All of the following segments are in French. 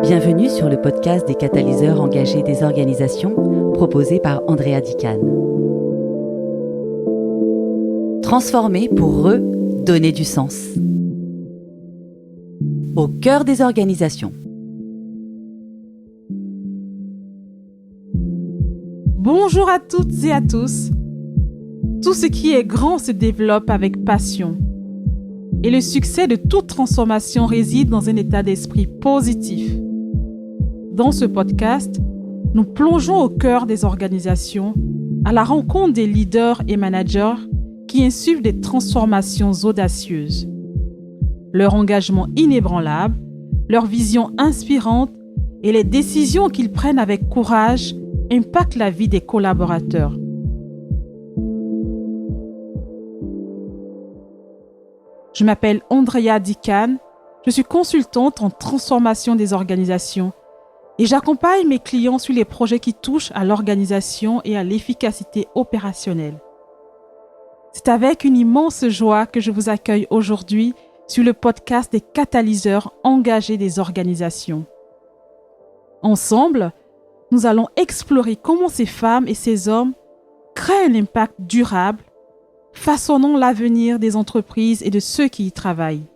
Bienvenue sur le podcast des catalyseurs engagés des organisations proposé par Andrea Di-Cane. Transformer pour redonner du sens. Au cœur des organisations. Bonjour à toutes et à tous. Tout ce qui est grand se développe avec passion. Et le succès de toute transformation réside dans un état d'esprit positif. Dans ce podcast, nous plongeons au cœur des organisations, à la rencontre des leaders et managers qui insufflent des transformations audacieuses. Leur engagement inébranlable, leur vision inspirante et les décisions qu'ils prennent avec courage impactent la vie des collaborateurs. Je m'appelle Andrea Di-Cane, je suis consultante en transformation des organisations et j'accompagne mes clients sur les projets qui touchent à l'organisation et à l'efficacité opérationnelle. C'est avec une immense joie que je vous accueille aujourd'hui sur le podcast des catalyseurs engagés des organisations. Ensemble, nous allons explorer comment ces femmes et ces hommes créent un impact durable, façonnant l'avenir des entreprises et de ceux qui y travaillent.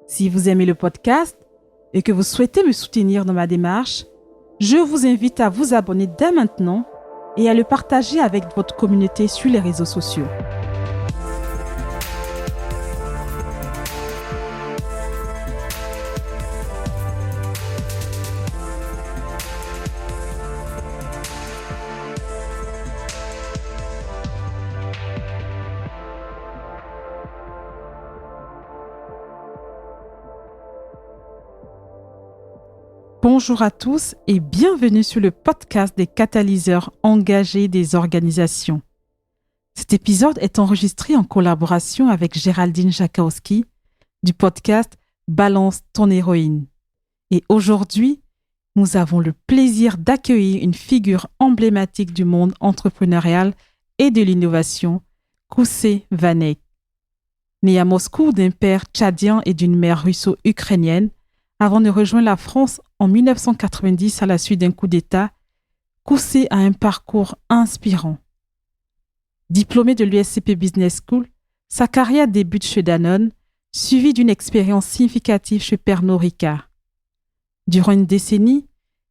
Si vous aimez le podcast et que vous souhaitez me soutenir dans ma démarche, je vous invite à vous abonner dès maintenant et à le partager avec votre communauté sur les réseaux sociaux. Bonjour à tous et bienvenue sur le podcast des catalyseurs engagés des organisations. Cet épisode est enregistré en collaboration avec Géraldine Jakowski du podcast Balance ton héroïne. Et aujourd'hui, nous avons le plaisir d'accueillir une figure emblématique du monde entrepreneurial et de l'innovation, Koussé Vanek. Née à Moscou d'un père tchadien et d'une mère russo-ukrainienne, avant de rejoindre la France en 1990 à la suite d'un coup d'État, Koussé a un parcours inspirant. Diplômée de l'USCP Business School, sa carrière débute chez Danone, suivie d'une expérience significative chez Pernod Ricard. Durant une décennie,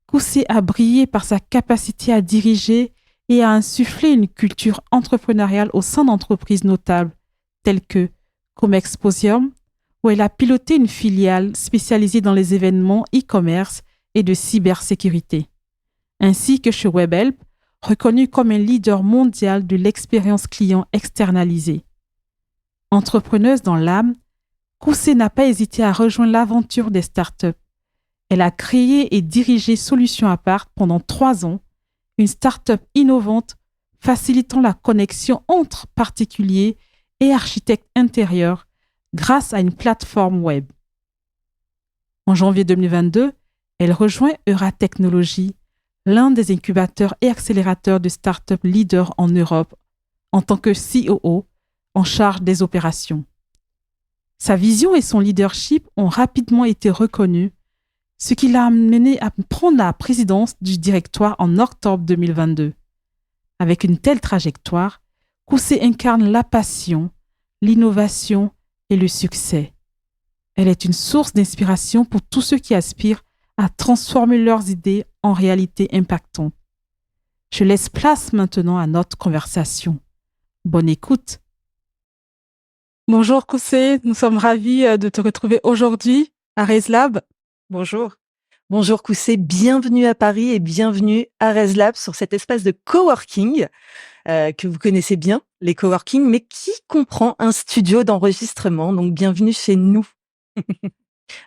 Koussé a brillé par sa capacité à diriger et à insuffler une culture entrepreneuriale au sein d'entreprises notables telles que Comexposium, où elle a piloté une filiale spécialisée dans les événements e-commerce et de cybersécurité, ainsi que chez Webhelp, reconnue comme un leader mondial de l'expérience client externalisée. Entrepreneuse dans l'âme, Koussé n'a pas hésité à rejoindre l'aventure des startups. Elle a créé et dirigé Solutions Apart pendant 3 ans, une startup innovante facilitant la connexion entre particuliers et architectes intérieurs grâce à une plateforme web. En janvier 2022, elle rejoint Euratechnologies, l'un des incubateurs et accélérateurs de start-up leaders en Europe, en tant que COO, en charge des opérations. Sa vision et son leadership ont rapidement été reconnus, ce qui l'a amené à prendre la présidence du directoire en octobre 2022. Avec une telle trajectoire, Koussé incarne la passion, l'innovation et le succès. Elle est une source d'inspiration pour tous ceux qui aspirent à transformer leurs idées en réalité impactantes. Je laisse place maintenant à notre conversation. Bonne écoute. Bonjour Koussé, nous sommes ravis de te retrouver aujourd'hui à RaiseLab. Bonjour. Bonjour Koussé, bienvenue à Paris et bienvenue à RaiseLab sur cet espace de coworking que vous connaissez bien, les coworking, mais qui comprend un studio d'enregistrement. Donc bienvenue chez nous.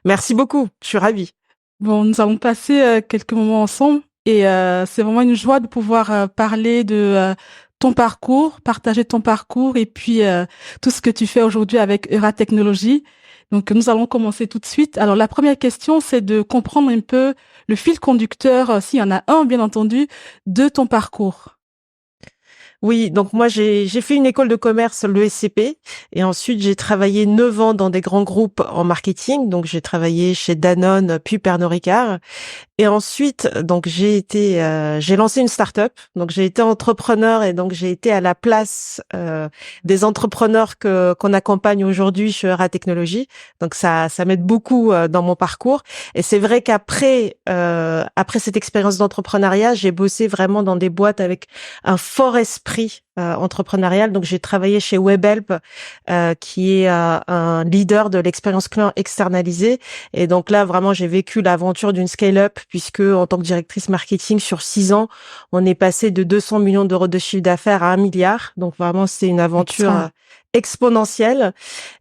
Merci beaucoup, je suis ravie. Bon, nous allons passer quelques moments ensemble et c'est vraiment une joie de pouvoir parler de ton parcours, partager ton parcours et puis tout ce que tu fais aujourd'hui avec Euratechnologies. Donc, nous allons commencer tout de suite. Alors, la première question, c'est de comprendre un peu le fil conducteur, s'il y en a un, bien entendu, de ton parcours. Oui, donc moi j'ai fait une école de commerce, l'ESCP, et ensuite j'ai travaillé 9 ans dans des grands groupes en marketing. Donc j'ai travaillé chez Danone, puis Pernod Ricard. Et ensuite, donc j'ai lancé une start-up. Donc j'ai été entrepreneur et donc j'ai été à la place des entrepreneurs qu'on accompagne aujourd'hui chez Eura Technologies. Donc ça m'aide beaucoup dans mon parcours. Et c'est vrai qu'après après cette expérience d'entrepreneuriat, j'ai bossé vraiment dans des boîtes avec un fort esprit entrepreneurial. Donc j'ai travaillé chez Webhelp, qui est un leader de l'expérience client externalisée. Et donc là, vraiment, j'ai vécu l'aventure d'une scale-up, puisque en tant que directrice marketing, sur 6 ans, on est passé de 200 millions d'euros de chiffre d'affaires à 1 milliard. Donc vraiment, c'est une aventure exponentielle.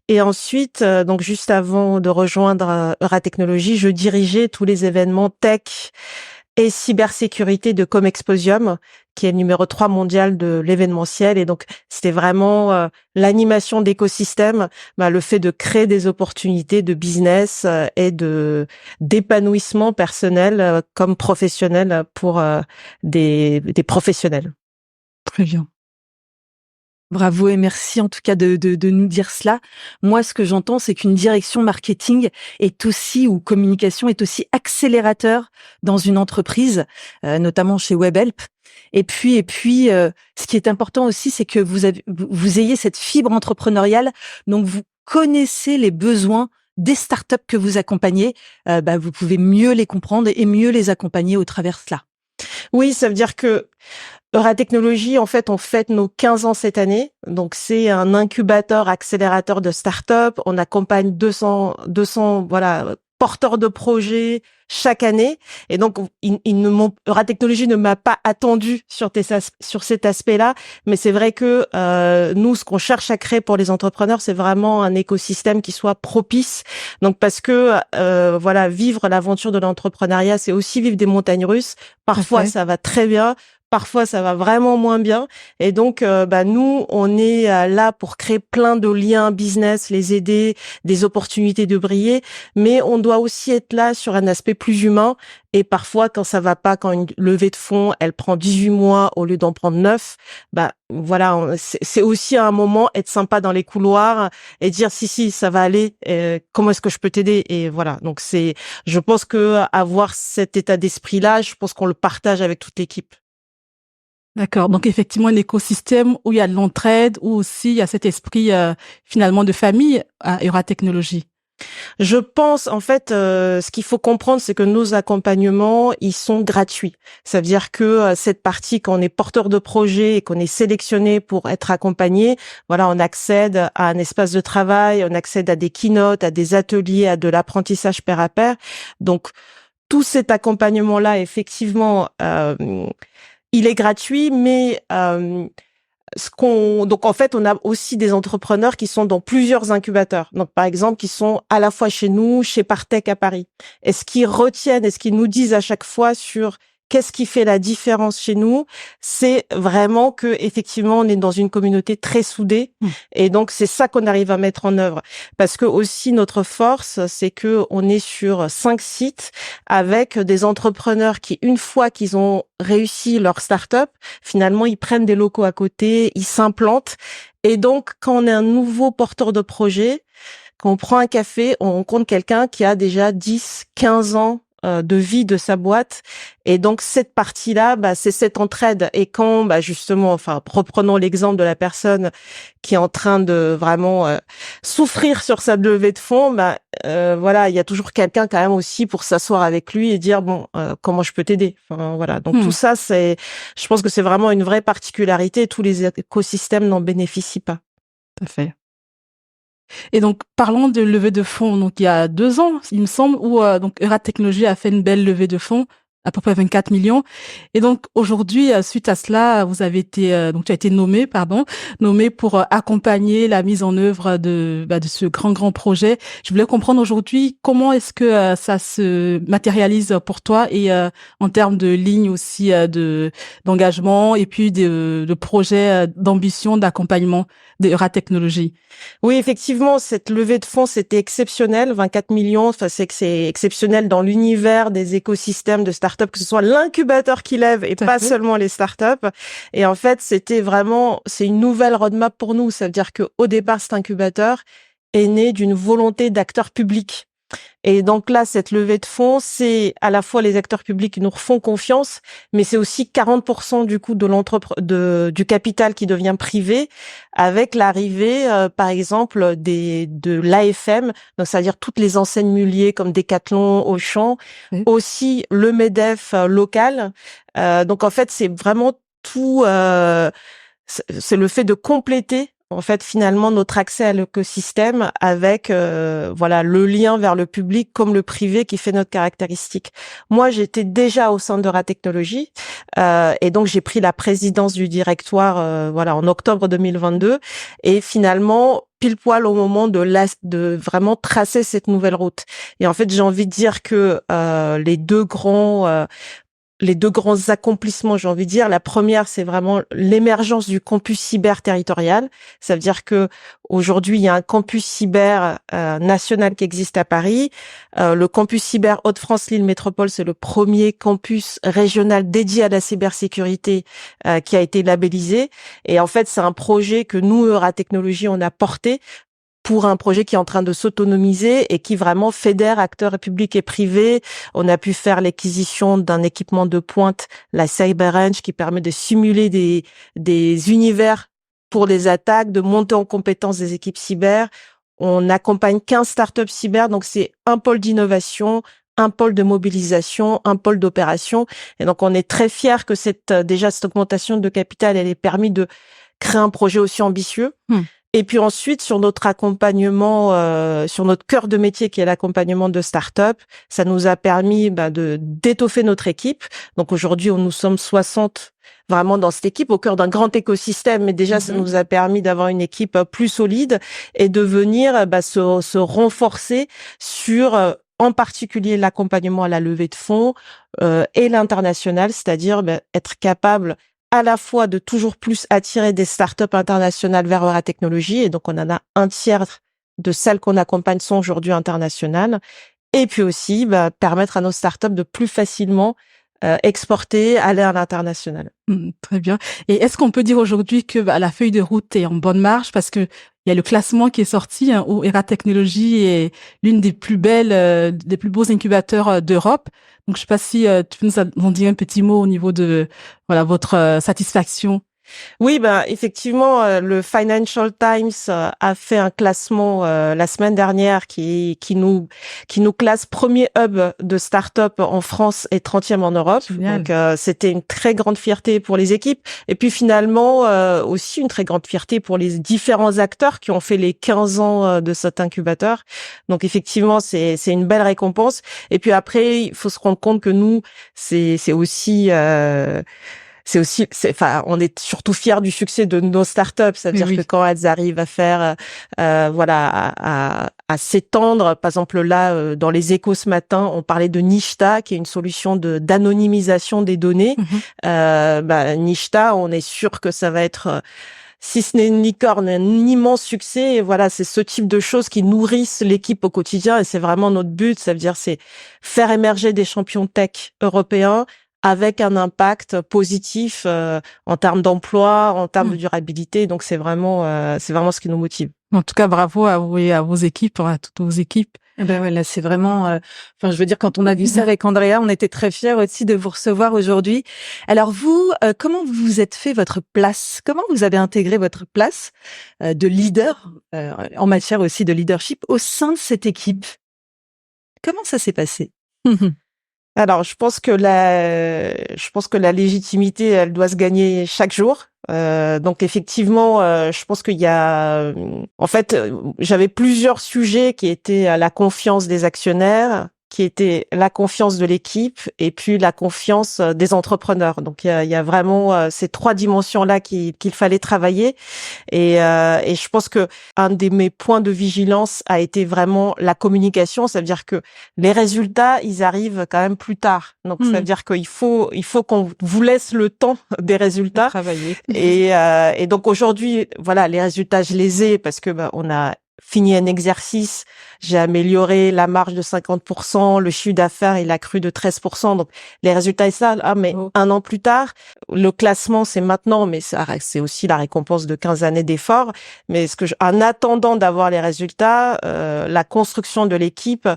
Et ensuite, donc juste avant de rejoindre Eura Technologies, je dirigeais tous les événements tech et cybersécurité de Comexposium, qui est le numéro 3 mondial de l'événementiel. Et donc, c'était vraiment l'animation d'écosystème, le fait de créer des opportunités de business et d'épanouissement personnel comme professionnel pour des professionnels. Très bien. Bravo et merci en tout cas de nous dire cela. Moi, ce que j'entends, c'est qu'une direction marketing est aussi, ou communication est aussi accélérateur dans une entreprise, notamment chez Webhelp. Et puis, ce qui est important aussi, c'est que vous ayez cette fibre entrepreneuriale. Donc, vous connaissez les besoins des startups que vous accompagnez. Vous pouvez mieux les comprendre et mieux les accompagner au travers de cela. Oui, ça veut dire que Eura Technologies, en fait, on fête nos 15 ans cette année. Donc, c'est un incubateur, accélérateur de start-up. On accompagne 200, porteurs de projets chaque année. Et donc, Eura Technologies ne m'a pas attendu sur cet aspect-là. Mais c'est vrai que nous, ce qu'on cherche à créer pour les entrepreneurs, c'est vraiment un écosystème qui soit propice. Donc, parce que vivre l'aventure de l'entrepreneuriat, c'est aussi vivre des montagnes russes. Parfois, ça va très bien. Parfois, ça va vraiment moins bien. Et donc, nous, on est là pour créer plein de liens business, les aider, des opportunités de briller. Mais on doit aussi être là sur un aspect plus humain. Et parfois, quand ça va pas, quand une levée de fonds, elle prend 18 mois au lieu d'en prendre 9, c'est aussi à un moment être sympa dans les couloirs et dire si, ça va aller. Comment est-ce que je peux t'aider? Et voilà. Donc je pense que avoir cet état d'esprit-là, je pense qu'on le partage avec toute l'équipe. D'accord. Donc, effectivement, un écosystème où il y a de l'entraide, où aussi il y a cet esprit, finalement, de famille à Eura Technologies. Je pense, en fait, ce qu'il faut comprendre, c'est que nos accompagnements, ils sont gratuits. Ça veut dire que cette partie, quand on est porteur de projet et qu'on est sélectionné pour être accompagné, on accède à un espace de travail, on accède à des keynotes, à des ateliers, à de l'apprentissage pair à pair. Donc, tout cet accompagnement-là, effectivement, il est gratuit, mais donc en fait, on a aussi des entrepreneurs qui sont dans plusieurs incubateurs. Donc par exemple, qui sont à la fois chez nous, chez Partech à Paris. Et ce qu'ils retiennent et ce qu'ils nous disent à chaque fois sur qu'est-ce qui fait la différence chez nous, c'est vraiment que effectivement on est dans une communauté très soudée et donc c'est ça qu'on arrive à mettre en œuvre. Parce que aussi notre force, c'est que on est sur 5 sites avec des entrepreneurs qui, une fois qu'ils ont réussi leur start-up, finalement ils prennent des locaux à côté, ils s'implantent. Et donc quand on est un nouveau porteur de projet, quand on prend un café, on rencontre quelqu'un qui a déjà 10, 15 ans de vie de sa boîte. Et donc cette partie-là, c'est cette entraide. Et quand justement, reprenons l'exemple de la personne qui est en train de vraiment souffrir sur sa levée de fonds, il y a toujours quelqu'un quand même aussi pour s'asseoir avec lui et dire comment je peux t'aider. Donc tout ça, je pense que c'est vraiment une vraie particularité. Tous les écosystèmes n'en bénéficient pas. Tout à fait. Et donc, parlons de levée de fonds. Donc, il y a 2 ans, il me semble, où donc Eura Technologies a fait une belle levée de fonds, à peu près 24 millions. Et donc, aujourd'hui, suite à cela, vous avez été, donc tu as été nommé pour accompagner la mise en œuvre de ce grand projet. Je voulais comprendre aujourd'hui comment est-ce que ça se matérialise pour toi et en termes de lignes aussi d'engagement et puis de projets d'ambition, d'accompagnement de Eura Technologies. Oui, effectivement, cette levée de fonds, c'était exceptionnel. 24 millions, c'est que c'est exceptionnel dans l'univers des écosystèmes de start-up startups, que ce soit l'incubateur qui lève et pas seulement les startups. Et en fait, c'est une nouvelle roadmap pour nous. Ça veut dire que au départ, cet incubateur est né d'une volonté d'acteurs publics. Et donc là, cette levée de fonds, c'est à la fois les acteurs publics qui nous refont confiance, mais c'est aussi 40% du coup du capital qui devient privé, avec l'arrivée, par exemple, de l'AFM, donc c'est-à-dire toutes les enseignes muliers comme Decathlon, Auchan, aussi le MEDEF local. Donc en fait, c'est vraiment tout. C'est le fait de compléter en fait finalement notre accès à l'écosystème avec le lien vers le public comme le privé qui fait notre caractéristique. Moi, j'étais déjà au sein d'Eura Technologies et donc j'ai pris la présidence du directoire en octobre 2022 et finalement pile poil au moment de vraiment tracer cette nouvelle route. Et en fait, j'ai envie de dire que les deux grands accomplissements, j'ai envie de dire. La première, c'est vraiment l'émergence du campus cyber territorial. Ça veut dire que aujourd'hui, il y a un campus cyber national qui existe à Paris. Le campus cyber Hauts-de-France Lille Métropole, c'est le premier campus régional dédié à la cybersécurité qui a été labellisé. Et en fait, c'est un projet que nous, Eura Technologies, on a porté pour un projet qui est en train de s'autonomiser et qui vraiment fédère acteurs publics et privés. On a pu faire l'acquisition d'un équipement de pointe, la CyberEdge, qui permet de simuler des univers pour les attaques, de monter en compétence des équipes cyber. On accompagne 15 startups cyber, donc c'est un pôle d'innovation, un pôle de mobilisation, un pôle d'opération. Et donc, on est très fiers que cette augmentation de capital, elle ait permis de créer un projet aussi ambitieux. Et puis ensuite, sur notre accompagnement, sur notre cœur de métier qui est l'accompagnement de start-up, ça nous a permis d'étoffer notre équipe. Donc aujourd'hui, nous sommes 60 vraiment dans cette équipe, au cœur d'un grand écosystème. Mais déjà, ça nous a permis d'avoir une équipe plus solide et de venir se renforcer sur en particulier l'accompagnement à la levée de fonds et l'international, c'est-à-dire être capable à la fois de toujours plus attirer des startups internationales vers Eura Technologies, et donc on en a un tiers de celles qu'on accompagne sont aujourd'hui internationales, et puis aussi permettre à nos startups de plus facilement exporter, aller à l'international. Très bien. Et est-ce qu'on peut dire aujourd'hui que la feuille de route est en bonne marche, parce que il y a le classement qui est sorti où Eura Technologies est l'une des plus belles, des plus beaux incubateurs d'Europe. Donc, je sais pas si tu peux nous en dire un petit mot au niveau de votre satisfaction. Oui, effectivement, le Financial Times a fait un classement la semaine dernière qui nous classe premier hub de start-up en France et 30e en Europe. Génial. Donc c'était une très grande fierté pour les équipes et puis finalement aussi une très grande fierté pour les différents acteurs qui ont fait les 15 ans de cet incubateur. Donc effectivement, c'est une belle récompense. Et puis après, il faut se rendre compte que nous, on est surtout fiers du succès de nos startups. Ça veut dire que quand elles arrivent à faire, à s'étendre, par exemple là, dans les Échos ce matin, on parlait de Nishta, qui est une solution d'anonymisation des données. Nishta, on est sûr que ça va être, si ce n'est une licorne, un immense succès. Et voilà, c'est ce type de choses qui nourrissent l'équipe au quotidien. Et c'est vraiment notre but. Ça veut dire, c'est faire émerger des champions tech européens avec un impact positif en termes d'emploi, en termes de durabilité. Donc c'est vraiment ce qui nous motive. En tout cas, bravo à vous et à vos équipes, à toutes vos équipes. Là, c'est vraiment, je veux dire, quand on a vu ça avec Andrea, on était très fiers aussi de vous recevoir aujourd'hui. Alors vous, comment vous vous êtes fait votre place? Comment vous avez intégré votre place de leader en matière aussi de leadership au sein de cette équipe? Comment ça s'est passé? Alors, je pense que la légitimité, elle doit se gagner chaque jour. Donc effectivement, je pense qu'il y a, j'avais plusieurs sujets qui étaient la confiance des actionnaires, qui était la confiance de l'équipe et puis la confiance des entrepreneurs. Donc il y a vraiment ces trois dimensions-là qu'il fallait travailler. Et je pense que un de mes points de vigilance a été vraiment la communication. Ça veut dire que les résultats, ils arrivent quand même plus tard. Donc ça veut dire qu'il faut qu'on vous laisse le temps des résultats. Travailler. Et donc aujourd'hui, voilà, les résultats, je les ai parce que on a fini un exercice, j'ai amélioré la marge de 50%, le chiffre d'affaires, il a cru de 13%. Donc, les résultats, et ça, mais un an plus tard, le classement, c'est maintenant, mais c'est aussi la récompense de 15 années d'efforts. Mais en attendant d'avoir les résultats, la construction de l'équipe,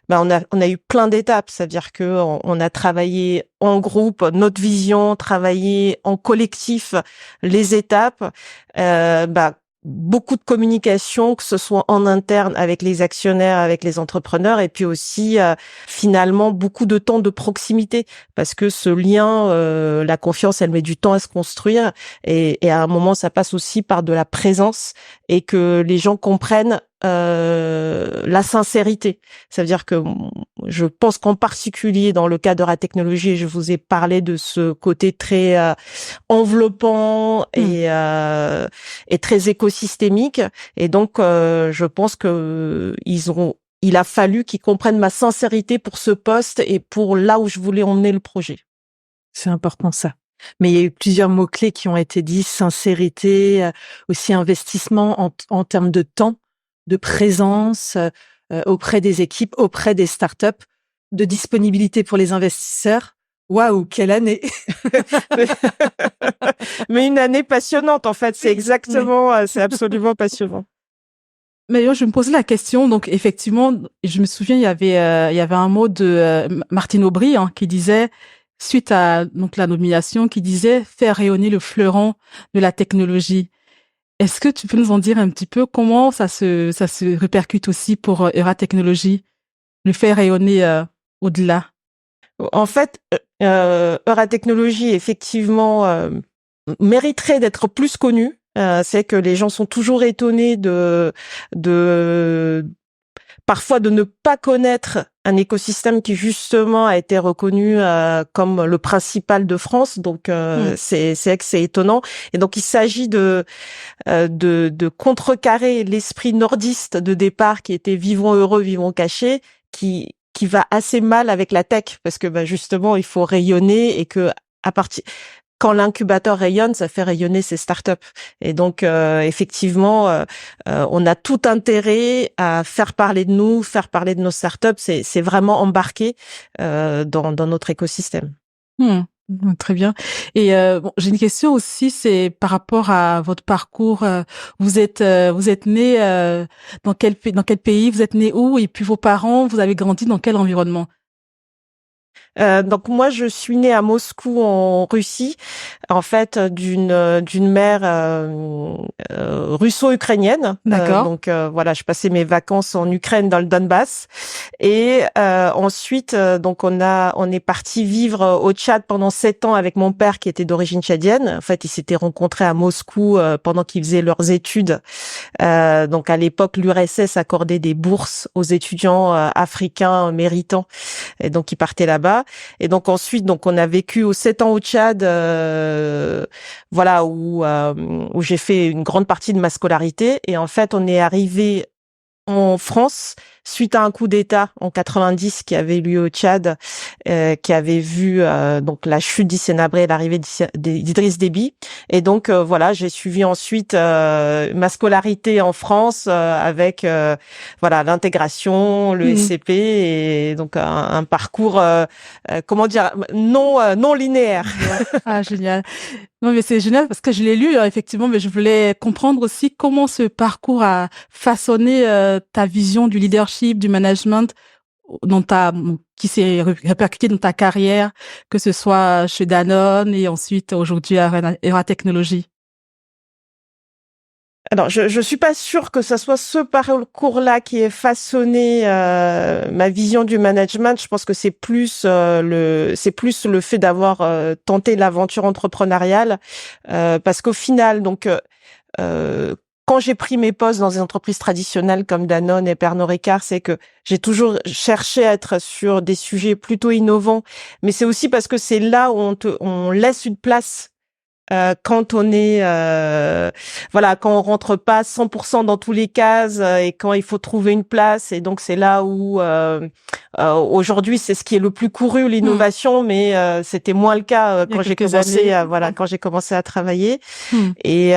on a eu plein d'étapes. C'est-à-dire que on a travaillé en groupe, notre vision, travaillé en collectif, les étapes, beaucoup de communication, que ce soit en interne avec les actionnaires, avec les entrepreneurs, et puis aussi finalement beaucoup de temps de proximité, parce que ce lien, la confiance, elle met du temps à se construire, et à un moment, ça passe aussi par de la présence, et que les gens comprennent la sincérité. Ça veut dire que je pense qu'en particulier dans le cas de la technologie, je vous ai parlé de ce côté très enveloppant et très écosystémique. Et donc, je pense que il a fallu qu'ils comprennent ma sincérité pour ce poste et pour là où je voulais emmener le projet. C'est important ça. Mais il y a eu plusieurs mots-clés qui ont été dits, sincérité, aussi investissement en termes de temps, de présence auprès des équipes, auprès des startups, de disponibilité pour les investisseurs. Waouh, quelle année! Mais une année passionnante, en fait. C'est exactement, c'est absolument passionnant. Mais je me posais la question, donc effectivement, je me souviens, il y avait un mot de Martine Aubry qui disait, suite à donc la nomination, qui disait faire rayonner le fleuron de la technologie. Est-ce que tu peux nous en dire un petit peu comment ça se répercute aussi pour Euratechnologies, le faire rayonner au-delà? En fait, Euratechnologies, effectivement, mériterait d'être plus connue. C'est que les gens sont toujours étonnés de parfois de ne pas connaître un écosystème qui justement a été reconnu comme le principal de France. Donc c'est vrai que c'est étonnant. Et donc il s'agit de contrecarrer l'esprit nordiste de départ qui était vivons heureux, vivons cachés, qui va assez mal avec la tech, parce que justement il faut rayonner, et que quand l'incubateur rayonne, ça fait rayonner ses startups. Et donc, effectivement, on a tout intérêt à faire parler de nous, faire parler de nos startups. C'est vraiment embarqué dans notre écosystème. Très bien. Et j'ai une question aussi, c'est par rapport à votre parcours. Vous êtes né dans quel pays? Vous êtes né où? Et puis vos parents, vous avez grandi dans quel environnement? Donc moi, je suis née à Moscou en Russie, en fait d'une mère russo-ukrainienne. D'accord. Donc voilà, je passais mes vacances en Ukraine, dans le Donbass, et ensuite donc on est parti vivre au Tchad pendant 7 ans avec mon père qui était d'origine tchadienne. En fait, ils s'étaient rencontrés à Moscou pendant qu'ils faisaient leurs études. Donc à l'époque, l'URSS accordait des bourses aux étudiants africains méritants, et donc ils partaient là-bas. Et donc ensuite, donc on a vécu 7 ans au Tchad, voilà, où j'ai fait une grande partie de ma scolarité. Et en fait, on est arrivé en France suite à un coup d'État en 90 qui avait lieu au Tchad, qui avait vu donc la chute d'Hissène Habré et l'arrivée d'Idriss Déby. Et donc voilà, j'ai suivi ensuite ma scolarité en France avec voilà l'intégration, le SCP, et donc un parcours comment dire non linéaire. Ah, génial. Non, mais c'est génial parce que je l'ai lu effectivement, mais je voulais comprendre aussi comment ce parcours a façonné ta vision du leadership, du management, qui s'est répercuté dans ta carrière, que ce soit chez Danone et ensuite aujourd'hui à Euratechnologies. Alors, je suis pas sûre que ça soit ce parcours-là qui ait façonné ma vision du management. Je pense que c'est plus le fait d'avoir tenté l'aventure entrepreneuriale, parce qu'au final, donc quand j'ai pris mes postes dans des entreprises traditionnelles comme Danone et Pernod Ricard, c'est que j'ai toujours cherché à être sur des sujets plutôt innovants, mais c'est aussi parce que c'est là où on laisse une place quand on est quand on rentre pas 100% dans tous les cases et quand il faut trouver une place, et donc c'est là où aujourd'hui c'est ce qui est le plus couru, l'innovation, mais c'était moins le cas quand j'ai commencé quand j'ai commencé à travailler. Et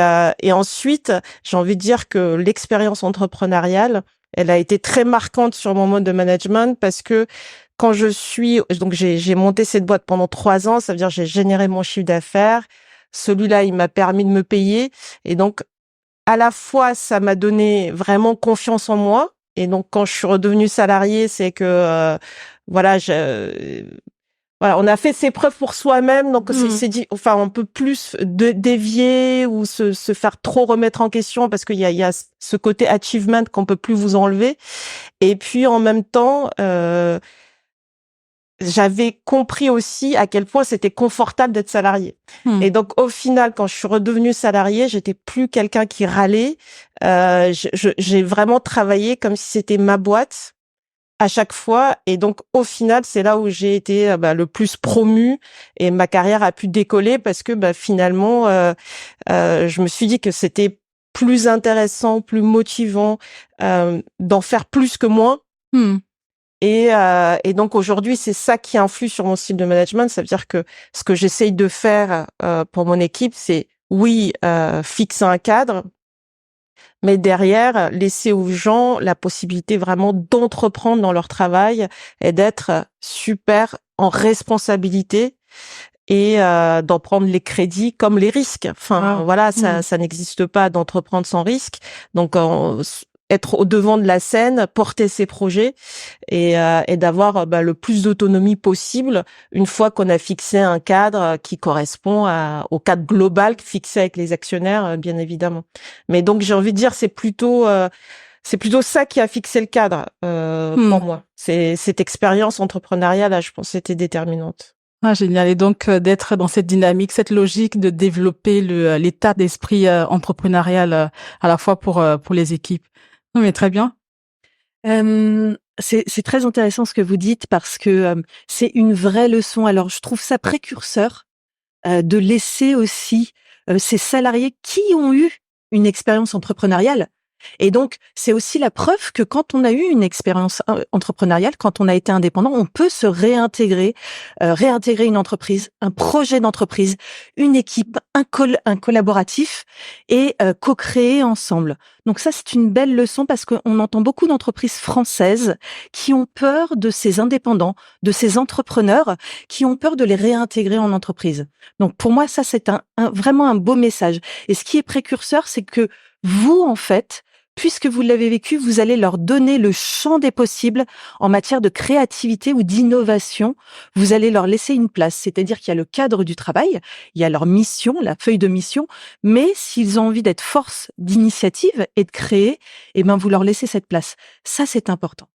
ensuite j'ai envie de dire que l'expérience entrepreneuriale, elle a été très marquante sur mon mode de management, parce que quand j'ai monté cette boîte pendant 3 ans, ça veut dire j'ai généré mon chiffre d'affaires. Celui-là, il m'a permis de me payer. Et donc, à la fois, ça m'a donné vraiment confiance en moi. Et donc, quand je suis redevenue salariée, c'est que, on a fait ses preuves pour soi-même. Donc, on peut plus dévier ou se faire trop remettre en question, parce qu'il y a ce côté achievement qu'on peut plus vous enlever. Et puis, en même temps, j'avais compris aussi à quel point c'était confortable d'être salarié. Et donc, au final, quand je suis redevenue salariée, j'étais plus quelqu'un qui râlait. J'ai vraiment travaillé comme si c'était ma boîte à chaque fois. Et donc, au final, c'est là où j'ai été le plus promue, et ma carrière a pu décoller, parce que finalement, je me suis dit que c'était plus intéressant, plus motivant d'en faire plus que moins. Et donc aujourd'hui, c'est ça qui influe sur mon style de management. Ça veut dire que ce que j'essaye de faire pour mon équipe, c'est fixer un cadre, mais derrière, laisser aux gens la possibilité vraiment d'entreprendre dans leur travail et d'être super en responsabilité, et d'en prendre les crédits comme les risques. Ça n'existe pas d'entreprendre sans risque. Donc être au devant de la scène, porter ses projets, et d'avoir le plus d'autonomie possible une fois qu'on a fixé un cadre qui correspond au cadre global fixé avec les actionnaires, bien évidemment. Mais donc j'ai envie de dire, c'est plutôt ça qui a fixé le cadre pour moi. C'est cette expérience entrepreneuriale, je pense, c'était déterminante. Ah, génial. Et donc, d'être dans cette dynamique, cette logique de développer l'état d'esprit entrepreneurial à la fois pour les équipes. Non, mais très bien. C'est très intéressant ce que vous dites, parce que c'est une vraie leçon. Alors, je trouve ça précurseur de laisser aussi ces salariés qui ont eu une expérience entrepreneuriale. Et donc, c'est aussi la preuve que quand on a eu une expérience entrepreneuriale, quand on a été indépendant, on peut se réintégrer une entreprise, un projet d'entreprise, une équipe, un collaboratif, et co-créer ensemble. Donc ça, c'est une belle leçon, parce qu'on entend beaucoup d'entreprises françaises qui ont peur de ces indépendants, de ces entrepreneurs, qui ont peur de les réintégrer en entreprise. Donc pour moi, ça, c'est vraiment un beau message. Et ce qui est précurseur, c'est que vous, en fait, puisque vous l'avez vécu, vous allez leur donner le champ des possibles en matière de créativité ou d'innovation. Vous allez leur laisser une place, c'est-à-dire qu'il y a le cadre du travail, il y a leur mission, la feuille de mission, mais s'ils ont envie d'être force d'initiative et de créer, vous leur laissez cette place. Ça, c'est important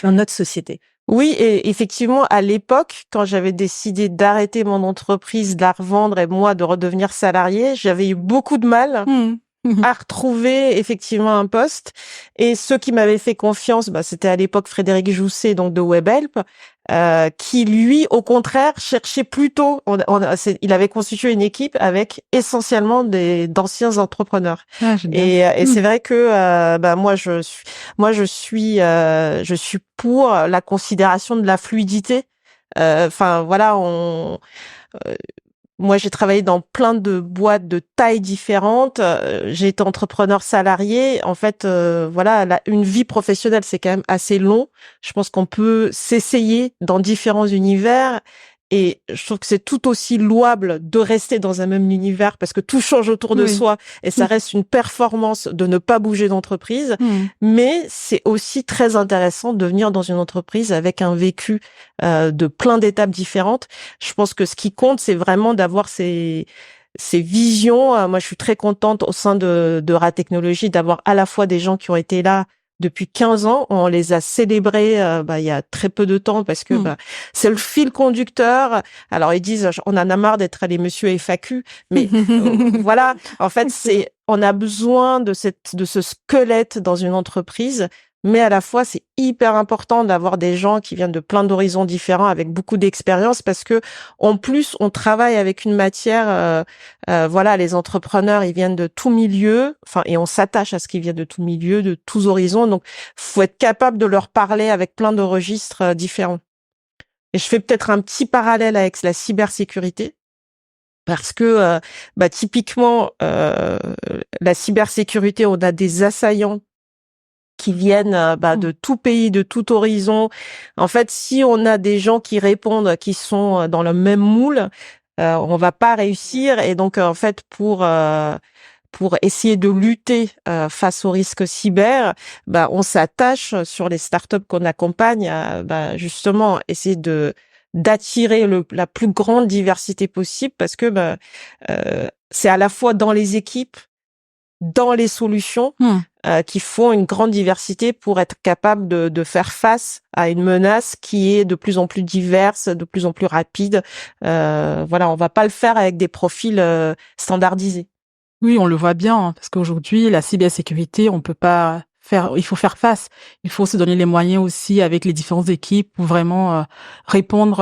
dans notre société. Oui, et effectivement, à l'époque, quand j'avais décidé d'arrêter mon entreprise, de la revendre, et moi de redevenir salarié, j'avais eu beaucoup de mal à retrouver effectivement un poste. Et ceux qui m'avaient fait confiance, c'était à l'époque Frédéric Jousset, donc de Webhelp, qui lui, au contraire, cherchait plutôt. Il avait constitué une équipe avec essentiellement d'anciens entrepreneurs. Et c'est vrai que moi je suis pour la considération de la fluidité. Moi, j'ai travaillé dans plein de boîtes de tailles différentes. J'ai été entrepreneur salarié. En fait, une vie professionnelle, c'est quand même assez long. Je pense qu'on peut s'essayer dans différents univers. Et je trouve que c'est tout aussi louable de rester dans un même univers, parce que tout change autour de soi, et ça reste une performance de ne pas bouger d'entreprise. Mais c'est aussi très intéressant de venir dans une entreprise avec un vécu de plein d'étapes différentes. Je pense que ce qui compte, c'est vraiment d'avoir ces visions. Moi, je suis très contente au sein de Ratechnologie d'avoir à la fois des gens qui ont été là depuis 15 ans, on les a célébrés il y a très peu de temps, parce que c'est le fil conducteur. Alors ils disent on en a marre d'être les monsieur FAQ, mais voilà, en fait on a besoin de ce squelette dans une entreprise mais à la fois, c'est hyper important d'avoir des gens qui viennent de plein d'horizons différents avec beaucoup d'expérience parce que, en plus, on travaille avec une matière, voilà, les entrepreneurs, ils viennent de tout milieu, enfin, et on s'attache à ce qu'ils viennent de tout milieu, de tous horizons. Donc, faut être capable de leur parler avec plein de registres différents. Et je fais peut-être un petit parallèle avec la cybersécurité. Parce que, typiquement, la cybersécurité, on a des assaillants qui viennent de tout pays, de tout horizon. En fait, si on a des gens qui répondent, qui sont dans le même moule, on va pas réussir. Et donc, en fait, pour essayer de lutter face aux risques cyber, on s'attache sur les startups qu'on accompagne à justement essayer d'attirer la plus grande diversité possible parce que c'est à la fois dans les équipes, dans les solutions qui font une grande diversité pour être capable de faire face à une menace qui est de plus en plus diverse, de plus en plus rapide. Voilà, on va pas le faire avec des profils standardisés. Oui, on le voit bien, hein, parce qu'aujourd'hui, la cybersécurité, on peut pas il faut faire face. Il faut se donner les moyens aussi avec les différentes équipes pour vraiment répondre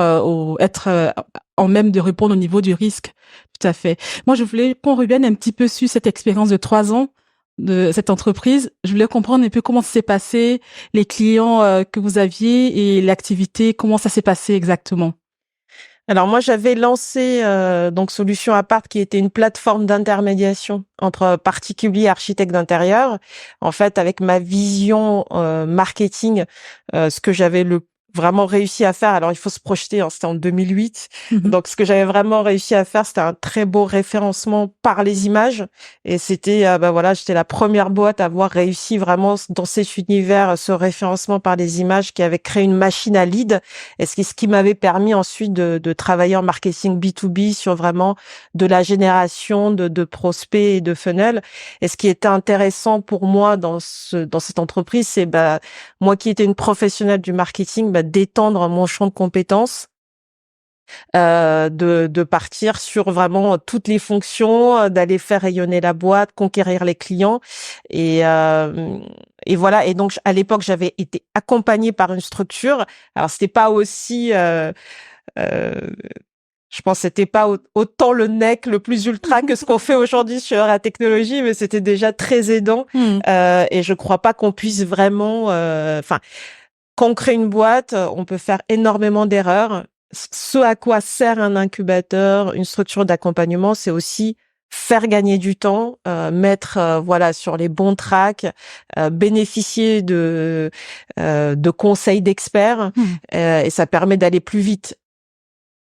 en même de répondre au niveau du risque. Tout à fait. Moi, je voulais qu'on revienne un petit peu sur cette expérience de 3 ans de cette entreprise. Je voulais comprendre un peu comment ça s'est passé, les clients que vous aviez et l'activité, comment ça s'est passé exactement. Alors moi, j'avais lancé donc Solutions Apart, qui était une plateforme d'intermédiation entre particuliers et architectes d'intérieur. En fait, avec ma vision marketing, ce que j'avais vraiment réussi à faire. Alors, il faut se projeter, hein, c'était en 2008. Donc, ce que j'avais vraiment réussi à faire, c'était un très beau référencement par les images. Et c'était, j'étais la première boîte à avoir réussi vraiment dans cet univers, ce référencement par les images qui avait créé une machine à lead. Et ce qui m'avait permis ensuite de travailler en marketing B2B sur vraiment de la génération de prospects et de funnels. Et ce qui était intéressant pour moi dans cette entreprise, c'est, moi qui étais une professionnelle du marketing, d'étendre mon champ de compétences, de partir sur vraiment toutes les fonctions, d'aller faire rayonner la boîte, conquérir les clients et voilà. Et donc à l'époque, j'avais été accompagnée par une structure. Alors c'était pas aussi je pense que c'était pas autant le NEC le plus ultra que ce qu'on fait aujourd'hui sur la technologie, mais c'était déjà très aidant. Et je crois pas qu'on puisse vraiment, quand on crée une boîte, on peut faire énormément d'erreurs. Ce à quoi sert un incubateur, une structure d'accompagnement, c'est aussi faire gagner du temps, mettre sur les bons tracks, bénéficier de conseils d'experts, et ça permet d'aller plus vite.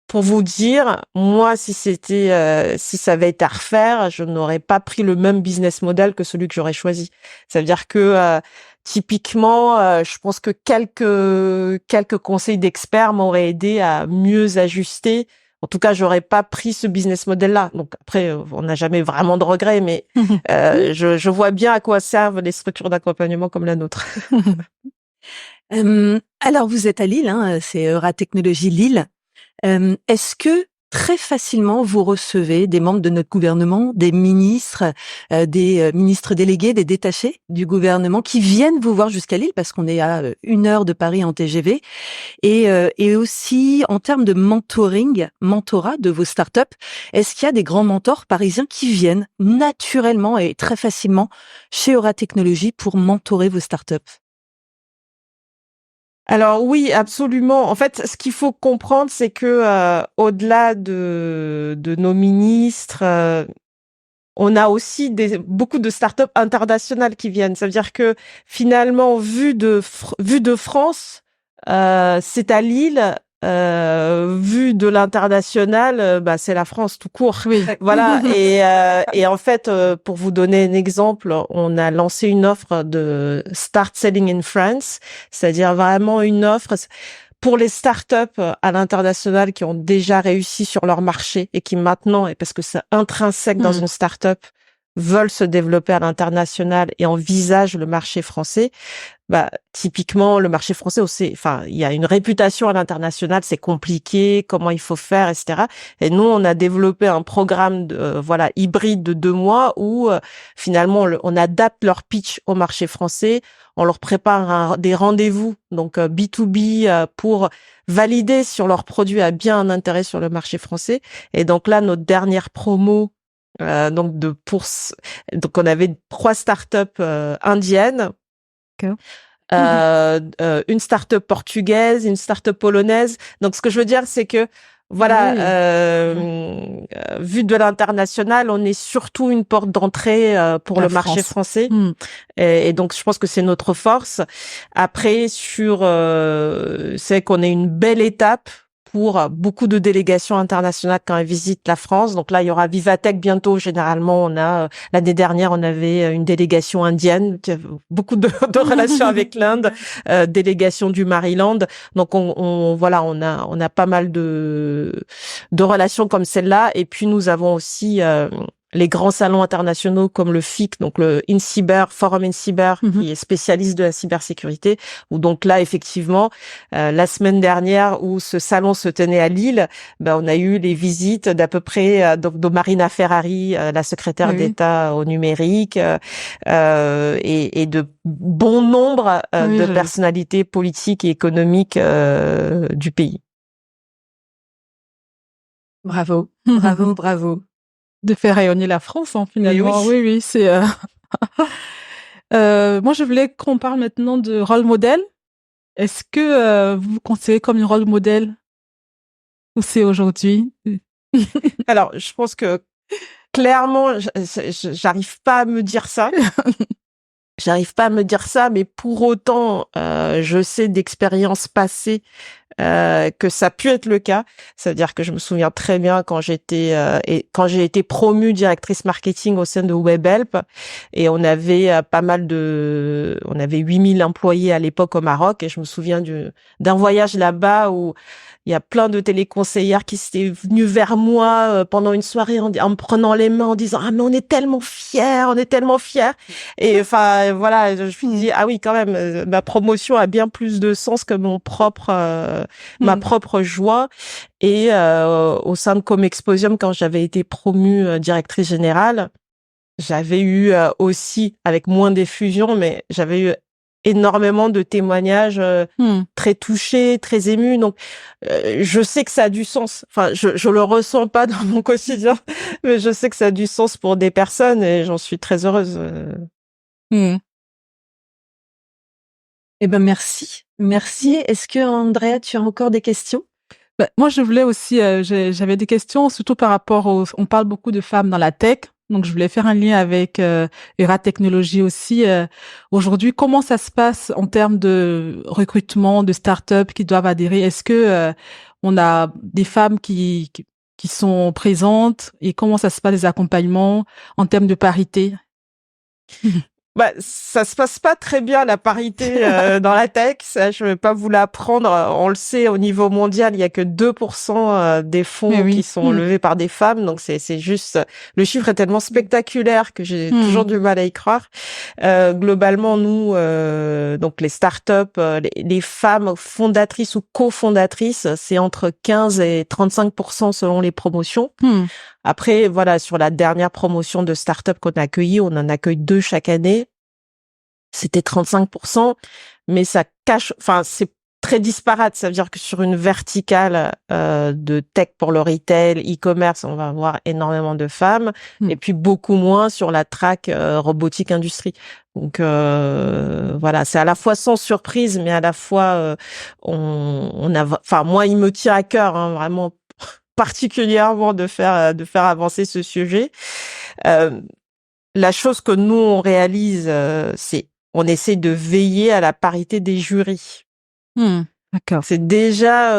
Pour vous dire, moi, si ça avait été à refaire, je n'aurais pas pris le même business model que celui que j'aurais choisi. Ça veut dire que typiquement, je pense que quelques conseils d'experts m'auraient aidé à mieux ajuster. En tout cas, j'aurais pas pris ce business model-là. Donc après, on n'a jamais vraiment de regrets, mais je vois bien à quoi servent les structures d'accompagnement comme la nôtre. Alors, vous êtes à Lille, hein, c'est Euratechnologies Lille. Est-ce que très facilement vous recevez des membres de notre gouvernement, des ministres délégués, des détachés du gouvernement qui viennent vous voir jusqu'à Lille parce qu'on est à 1 heure de Paris en TGV et aussi en termes de mentorat de vos startups, est-ce qu'il y a des grands mentors parisiens qui viennent naturellement et très facilement chez Euratechnologies pour mentorer vos startups? Alors oui, absolument. En fait, ce qu'il faut comprendre, c'est que au-delà de nos ministres, on a aussi beaucoup de startups internationales qui viennent. Ça veut dire que finalement, vu de France, c'est à Lille. Vu de l'international, c'est la France tout court. Oui. Voilà. Et en fait, pour vous donner un exemple, on a lancé une offre de Start Selling in France, c'est-à-dire vraiment une offre pour les startups à l'international qui ont déjà réussi sur leur marché et qui maintenant, et parce que c'est intrinsèque dans une startup, veulent se développer à l'international et envisagent le marché français. typiquement, le marché français, enfin, il y a une réputation à l'international, c'est compliqué, comment il faut faire, etc. Et nous, on a développé un programme hybride de 2 mois où finalement, on adapte leur pitch au marché français, on leur prépare des rendez-vous, donc B2B, pour valider si leur produit a bien un intérêt sur le marché français. Et donc là, notre dernière promo, donc on avait 3 startups indiennes. Okay. Une start-up portugaise, une start-up polonaise. Donc, ce que je veux dire, c'est que, vu de l'international, on est surtout une porte d'entrée pour le marché français. Et donc, je pense que c'est notre force. Après, c'est qu'on est une belle étape pour beaucoup de délégations internationales quand elles visitent la France. Donc là, il y aura Vivatech bientôt. Généralement, l'année dernière, on avait une délégation indienne, beaucoup de relations avec l'Inde, délégation du Maryland. Donc on a pas mal de relations comme celle-là. Et puis nous avons aussi les grands salons internationaux comme le FIC, donc le Forum InCyber, qui est spécialiste de la cybersécurité, où donc là, effectivement, la semaine dernière où ce salon se tenait à Lille, on a eu les visites d'à peu près de Marina Ferrari, la secrétaire d'État au numérique, et de bon nombre de personnalités politiques et économiques du pays. Bravo, bravo, bravo. De faire rayonner la France, finalement. Oui, c'est... moi, je voulais qu'on parle maintenant de rôle modèle. Est-ce que vous vous considérez comme une rôle modèle? Où c'est aujourd'hui? Alors, je pense que clairement, j'arrive pas à me dire ça. Mais pour autant, je sais d'expériences passées que ça a pu être le cas. Ça veut dire que je me souviens très bien quand j'ai été promue directrice marketing au sein de Webhelp, et on avait on avait 8000 employés à l'époque au Maroc, et je me souviens d'un voyage là-bas où il y a plein de téléconseillères qui s'étaient venues vers moi pendant une soirée en me prenant les mains en disant « Ah, mais on est tellement fiers. » Et enfin, voilà, je me suis dit « Ah oui, quand même, ma promotion a bien plus de sens que ma propre joie. » Et au sein de Comexposium, quand j'avais été promue directrice générale, j'avais eu aussi, avec moins d'effusion, mais j'avais eu énormément de témoignages très touchés, très émus. Donc, je sais que ça a du sens. Enfin, je le ressens pas dans mon quotidien, mais je sais que ça a du sens pour des personnes, et j'en suis très heureuse. Eh ben, merci. Merci. Est-ce que, Andrea, tu as encore des questions? Moi, je voulais aussi, j'avais des questions, surtout par rapport on parle beaucoup de femmes dans la tech. Donc, je voulais faire un lien avec Era Technologies aussi. Aujourd'hui, comment ça se passe en termes de recrutement, de start-up qui doivent adhérer? Est-ce que on a des femmes qui sont présentes, et comment ça se passe, les accompagnements en termes de parité? Ça se passe pas très bien, la parité dans la tech. Ça, je vais pas vous l'apprendre. On le sait, au niveau mondial, il y a que 2% des fonds qui sont levés par des femmes. Donc c'est juste, le chiffre est tellement spectaculaire que j'ai toujours du mal à y croire. Globalement, nous, donc les startups, les femmes fondatrices ou cofondatrices, c'est entre 15 et 35% selon les promotions. Après, voilà, sur la dernière promotion de start-up qu'on a accueillie, on en accueille 2 chaque année. C'était 35%, mais ça cache, enfin, c'est très disparate. Ça veut dire que sur une verticale de tech pour le retail, e-commerce, on va avoir énormément de femmes, et puis beaucoup moins sur la track robotique industrie. Donc voilà, c'est à la fois sans surprise, mais à la fois moi, il me tient à cœur, vraiment particulièrement de faire avancer ce sujet. La chose que nous on réalise, c'est on essaie de veiller à la parité des jurys. D'accord. C'est déjà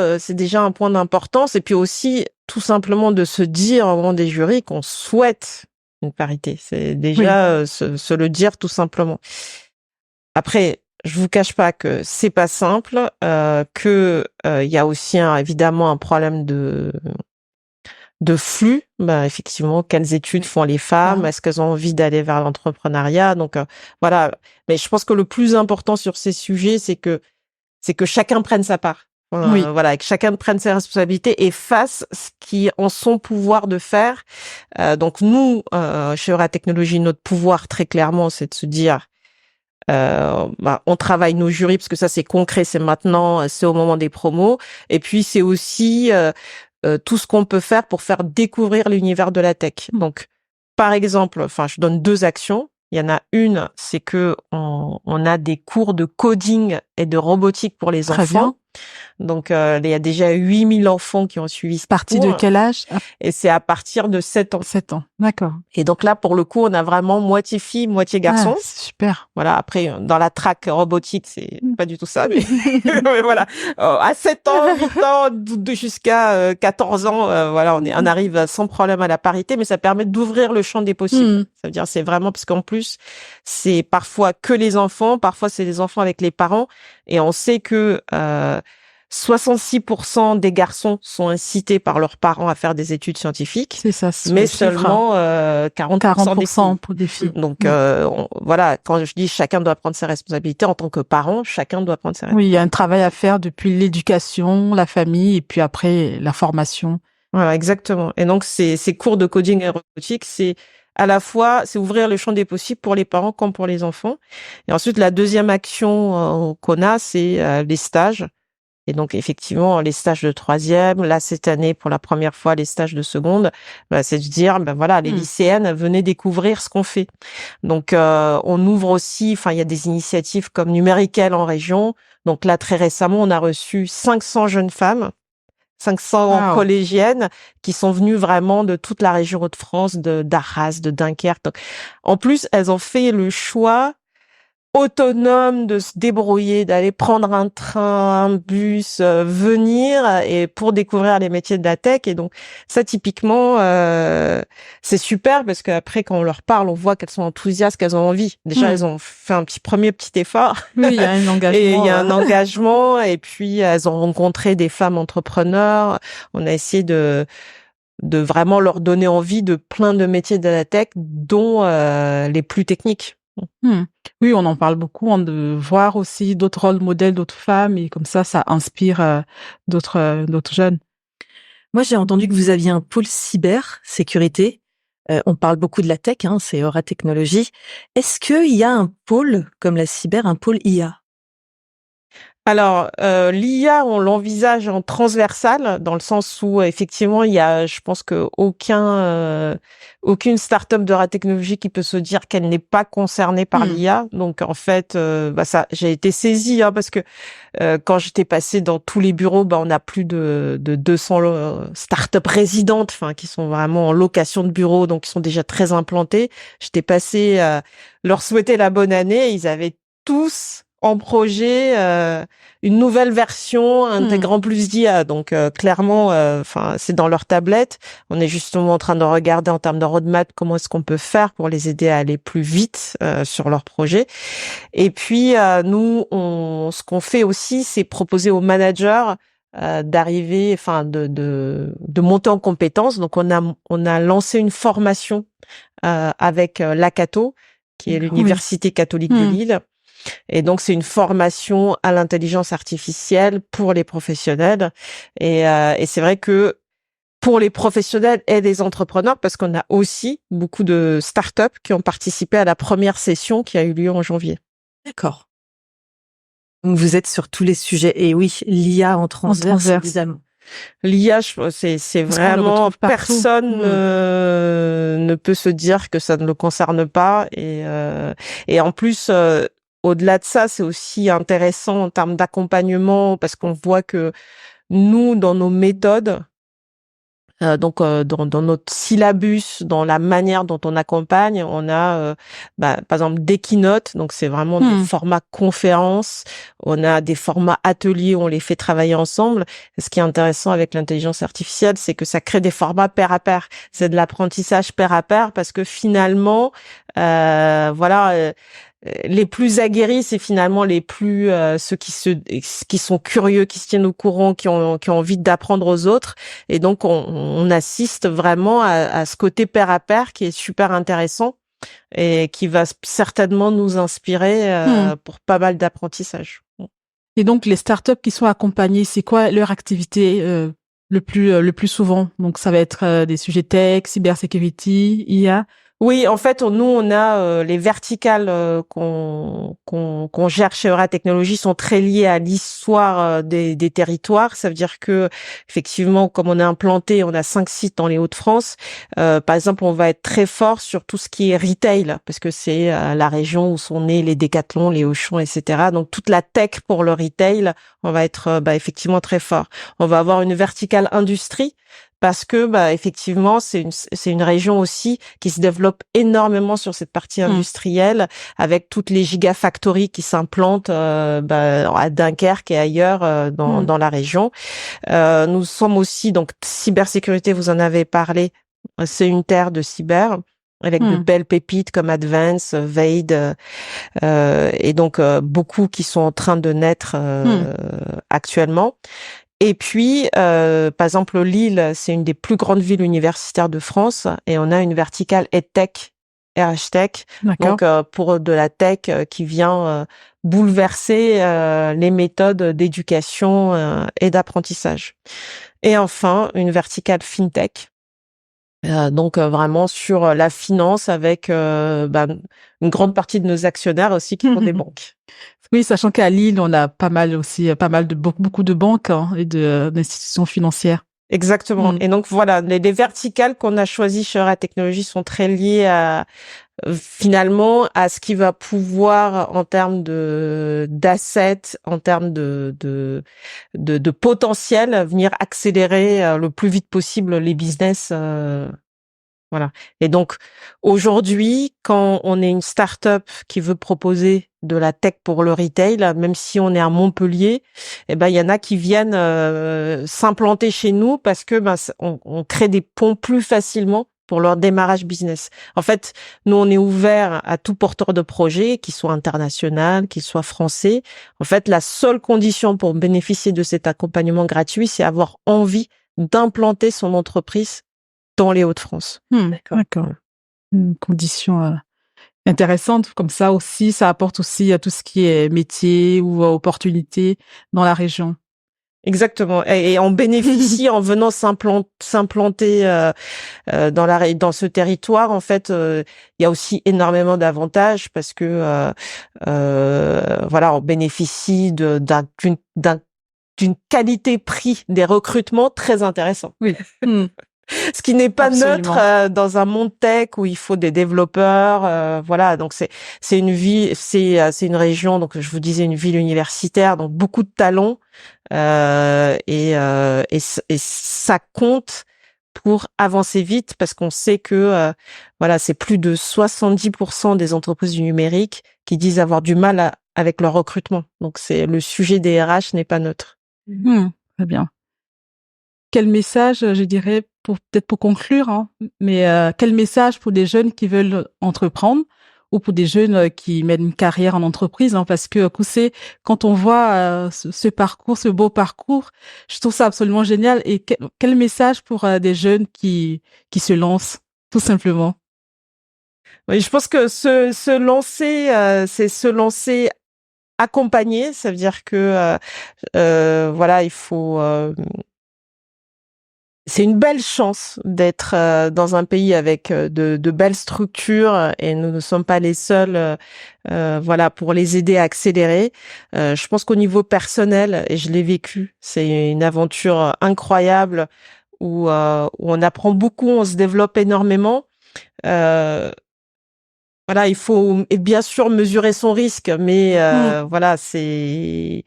un point d'importance, et puis aussi tout simplement de se dire au moment des jurys qu'on souhaite une parité. C'est déjà se le dire tout simplement. Après, je vous cache pas que c'est pas simple, que il y a aussi évidemment un problème de flux, effectivement, quelles études font les femmes, est-ce qu'elles ont envie d'aller vers l'entrepreneuriat, donc voilà. Mais je pense que le plus important sur ces sujets, c'est que chacun prenne sa part. Voilà, que chacun prenne ses responsabilités et fasse ce qui est en son pouvoir de faire. Donc nous, chez Euratechnologies, notre pouvoir très clairement, c'est de se dire, on travaille nos jurys parce que ça c'est concret, c'est maintenant, c'est au moment des promos. Et puis c'est aussi tout ce qu'on peut faire pour faire découvrir l'univers de la tech. Donc par exemple, je donne 2 actions. Il y en a une, c'est que on a des cours de coding et de robotique pour les Très enfants. Bien. Donc, il y a déjà 8000 enfants qui ont suivi ce Partie cours. de quel âge? Et c'est à partir de 7 ans. 7 ans, d'accord. Et donc là, pour le coup, on a vraiment moitié fille, moitié garçon. C'est super. Voilà. Après, dans la track robotique, c'est pas du tout ça, mais, mais voilà. À 7 ans, 8 ans, jusqu'à 14 ans, voilà, on arrive sans problème à la parité, mais ça permet d'ouvrir le champ des possibles. Ça veut dire, c'est vraiment, parce qu'en plus, c'est parfois que les enfants, parfois c'est les enfants avec les parents, et on sait que 66% des garçons sont incités par leurs parents à faire des études scientifiques. C'est ça, mais seulement 40% pour des filles. Donc voilà, quand je dis chacun doit prendre ses responsabilités en tant que parent, chacun doit prendre ses responsabilités. Oui, il y a un travail à faire depuis l'éducation, la famille et puis après la formation. Voilà, exactement. Et donc ces cours de coding et robotique, c'est à la fois, c'est ouvrir le champ des possibles pour les parents comme pour les enfants. Et ensuite, la deuxième action qu'on a, c'est les stages. Et donc, effectivement, les stages de 3e, là, cette année, pour la première fois, les stages de seconde, c'est de dire, voilà, les lycéennes, venez découvrir ce qu'on fait. Donc, on ouvre aussi, il y a des initiatives comme Numériquel en région. Donc là, très récemment, on a reçu 500 jeunes femmes, 500 collégiennes qui sont venues vraiment de toute la région Hauts-de-France, d'Arras, de Dunkerque. Donc, en plus, elles ont fait le choix autonome de se débrouiller, d'aller prendre un train, un bus, venir et pour découvrir les métiers de la tech. Et donc ça typiquement c'est super parce qu'après quand on leur parle, on voit qu'elles sont enthousiastes, qu'elles ont envie. Déjà elles ont fait un petit effort. Oui, il y a un engagement. Et il y a un engagement et puis elles ont rencontré des femmes entrepreneurs. On a essayé de vraiment leur donner envie de plein de métiers de la tech, dont les plus techniques. Oui, on en parle beaucoup, de voir aussi d'autres rôles modèles, d'autres femmes, et comme ça inspire d'autres jeunes. Moi, j'ai entendu que vous aviez un pôle cybersécurité. On parle beaucoup de la tech, c'est Euratechnologies. Est-ce qu'il y a un pôle comme la cyber, un pôle IA? Alors, l'IA, on l'envisage en transversal, dans le sens où, effectivement, il y a, je pense que aucune start-up d'Euratechnologies qui peut se dire qu'elle n'est pas concernée par l'IA. Donc, en fait, j'ai été saisie, parce que quand j'étais passée dans tous les bureaux, on a plus de 200 start-up résidentes, qui sont vraiment en location de bureaux, donc qui sont déjà très implantées. J'étais passée leur souhaiter la bonne année. Ils avaient tous en projet une nouvelle version intégrant plus d'IA. Donc clairement, c'est dans leur tablette. On est justement en train de regarder en termes de roadmap comment est-ce qu'on peut faire pour les aider à aller plus vite sur leur projet. Et puis nous, ce qu'on fait aussi, c'est proposer aux managers d'arriver, de monter en compétences. Donc on a lancé une formation avec l'ACATO, qui est l'Université catholique de Lille. Et donc, c'est une formation à l'intelligence artificielle pour les professionnels. Et c'est vrai que pour les professionnels et les entrepreneurs, parce qu'on a aussi beaucoup de startups qui ont participé à la première session qui a eu lieu en janvier. D'accord. Donc, vous êtes sur tous les sujets. Et oui, l'IA en transverse, évidemment. L'IA, c'est vraiment personne ne peut se dire que ça ne le concerne pas. Et en plus, au-delà de ça, c'est aussi intéressant en termes d'accompagnement parce qu'on voit que nous, dans nos méthodes, dans notre syllabus, dans la manière dont on accompagne, on a par exemple des keynotes, donc c'est vraiment des formats conférences, on a des formats ateliers où on les fait travailler ensemble. Et ce qui est intéressant avec l'intelligence artificielle, c'est que ça crée des formats pair à pair. C'est de l'apprentissage pair à pair parce que finalement, les plus aguerris, c'est finalement les plus ceux qui sont curieux, qui se tiennent au courant, qui ont envie d'apprendre aux autres. Et donc on assiste vraiment à ce côté pair à pair qui est super intéressant et qui va certainement nous inspirer pour pas mal d'apprentissage. Et donc les startups qui sont accompagnées, c'est quoi leur activité le plus souvent? Donc ça va être des sujets tech, cybersécurité, IA. Oui, en fait, nous, on a les verticales qu'on gère chez Eura Technologies sont très liées à l'histoire des territoires. Ça veut dire que, effectivement, comme on est implanté, on a 5 sites dans les Hauts-de-France. Par exemple, on va être très fort sur tout ce qui est retail, parce que c'est la région où sont nés les Decathlon, les Auchan, etc. Donc, toute la tech pour le retail, on va être effectivement très fort. On va avoir une verticale industrie, parce que effectivement c'est une région aussi qui se développe énormément sur cette partie industrielle, avec toutes les gigafactories qui s'implantent à Dunkerque et ailleurs dans la région. Nous sommes aussi, donc cybersécurité, vous en avez parlé, c'est une terre de cyber avec de belles pépites comme Advance, Vade, et donc beaucoup qui sont en train de naître actuellement. Et puis, par exemple, Lille, c'est une des plus grandes villes universitaires de France et on a une verticale EdTech, RH Tech, donc pour de la tech qui vient bouleverser les méthodes d'éducation et d'apprentissage. Et enfin, une verticale FinTech, donc vraiment sur la finance avec une grande partie de nos actionnaires aussi qui sont des banques. Oui, sachant qu'à Lille, on a pas mal de beaucoup de banques et d'institutions financières. Exactement. Et donc voilà, les verticales qu'on a choisies chez Eura Technologies sont très liées à finalement à ce qui va pouvoir en termes d'assets, en termes de potentiel, venir accélérer le plus vite possible les business. Voilà. Et donc, aujourd'hui, quand on est une start-up qui veut proposer de la tech pour le retail, même si on est à Montpellier, il y en a qui viennent s'implanter chez nous parce que on crée des ponts plus facilement pour leur démarrage business. En fait, nous, on est ouvert à tout porteur de projet, qu'il soit international, qu'il soit français. En fait, la seule condition pour bénéficier de cet accompagnement gratuit, c'est avoir envie d'implanter son entreprise dans les Hauts-de-France. D'accord. Une condition intéressante. Comme ça aussi, ça apporte aussi à tout ce qui est métier ou opportunités dans la région. Exactement. Et on bénéficie en venant s'implanter dans ce territoire. En fait, il y a aussi énormément d'avantages parce que on bénéficie d'une qualité-prix des recrutements très intéressant. Oui. Ce qui n'est pas Absolument. neutre dans un monde tech où il faut des développeurs, donc c'est une ville, c'est une région, donc je vous disais une ville universitaire, donc beaucoup de talents et ça compte pour avancer vite parce qu'on sait que c'est plus de 70% des entreprises du numérique qui disent avoir du mal avec leur recrutement. Donc c'est le sujet des RH n'est pas neutre. Très bien. Quel message, je dirais, peut-être pour conclure, mais quel message pour des jeunes qui veulent entreprendre ou pour des jeunes qui mènent une carrière en entreprise, parce que quand on voit ce parcours, ce beau parcours, je trouve ça absolument génial. Et quel message pour des jeunes qui se lancent, tout simplement? Oui, je pense que se lancer, c'est se lancer accompagné. Ça veut dire que il faut c'est une belle chance d'être dans un pays avec de belles structures et nous ne sommes pas les seuls pour les aider à accélérer. Je pense qu'au niveau personnel, et je l'ai vécu, c'est une aventure incroyable où on apprend beaucoup, on se développe énormément. Il faut bien sûr mesurer son risque, mais c'est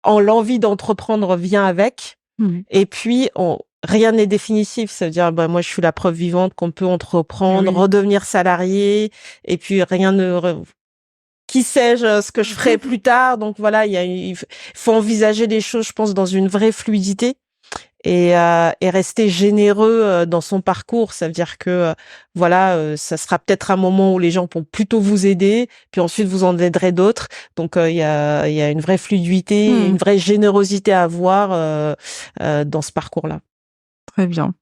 l'envie d'entreprendre vient avec. Et puis, rien n'est définitif. Ça veut dire, moi, je suis la preuve vivante qu'on peut entreprendre, redevenir salarié, et puis qui sais-je ce que je ferai plus tard. Donc voilà, il faut envisager les choses, je pense, dans une vraie fluidité. et rester généreux dans son parcours. Ça veut dire que ça sera peut-être un moment où les gens vont plutôt vous aider, puis ensuite vous en aiderez d'autres. Donc il y a une vraie fluidité, une vraie générosité à avoir dans ce parcours-là. Très bien.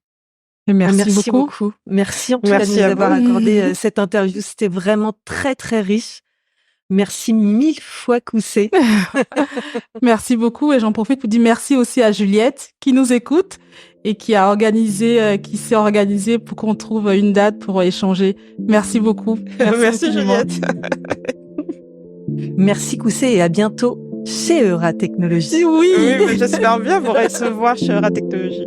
Et merci beaucoup. Merci en tout cas de nous avoir accordé cette interview. C'était vraiment très, très riche. Merci 1000 fois, Koussé. Merci beaucoup. Et j'en profite pour dire merci aussi à Juliette qui nous écoute et qui s'est organisée pour qu'on trouve une date pour échanger. Merci beaucoup. Merci Juliette. Merci Koussé et à bientôt chez Euratechnologies. Oui, j'espère bien vous recevoir chez Euratechnologies.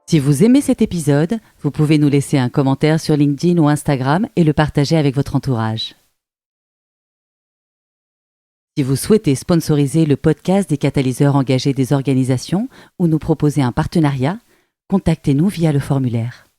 Si vous aimez cet épisode, vous pouvez nous laisser un commentaire sur LinkedIn ou Instagram et le partager avec votre entourage. Si vous souhaitez sponsoriser le podcast des catalyseurs engagés des organisations ou nous proposer un partenariat, contactez-nous via le formulaire.